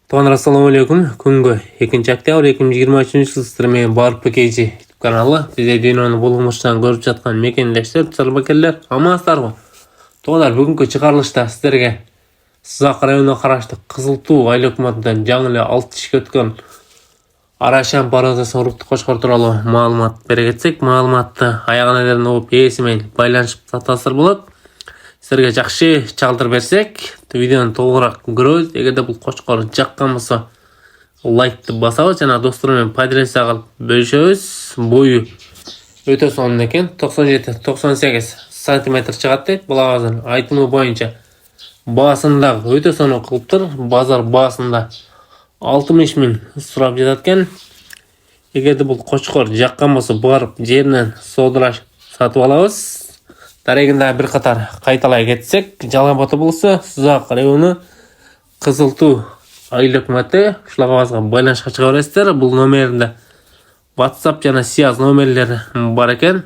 Тонра, ассаламу алейкум. Күнгө 2 октябрь 2023 жыл сіздермен барып пекейші YouTube каналы. Бізде дүйнөнү булгумуштан көрүп жаткан мекендештер, салбакерлер, амансыздарбы? Тоғдар, бүгүнкү чыгарылышта сіздерге Сызак районуна караштуу Кызыл Туу айыл өкмөтүнөн жаңы эле 6 ишке өткөн Арашан паразасын урукту кочкор тууралуу маалымат бере кетсек, маалыматты аягына чейин угуп ээси менен байланышып татасыр болот. Сіздерге жакшы чалдыр берсек, видеону толугураак көрөбүз. Эгерде бул кочкор жаккан болсо, лайкты басабыз жана достор менен поделиться кылып бөлүшөбүз. Бою өтө сонун экен, 97-98 сантиметр чыгат дейт. Бул агазын айтымы боюнча баасында өтө сонун кылыптыр. Базар баасында 60 миң сурап жатат экен. Эгерде бул кочкор жаккан болсо, барып жеринен содураш сатып алабыз. Тарегинде bir катар кайталай кетсек, жалган фото болсо, Сызак району Кызыл Туу айыл өкмөтү ушуга байланышка чыга бересиздер. Бул номеринде WhatsApp жана связь номерлери бар экен.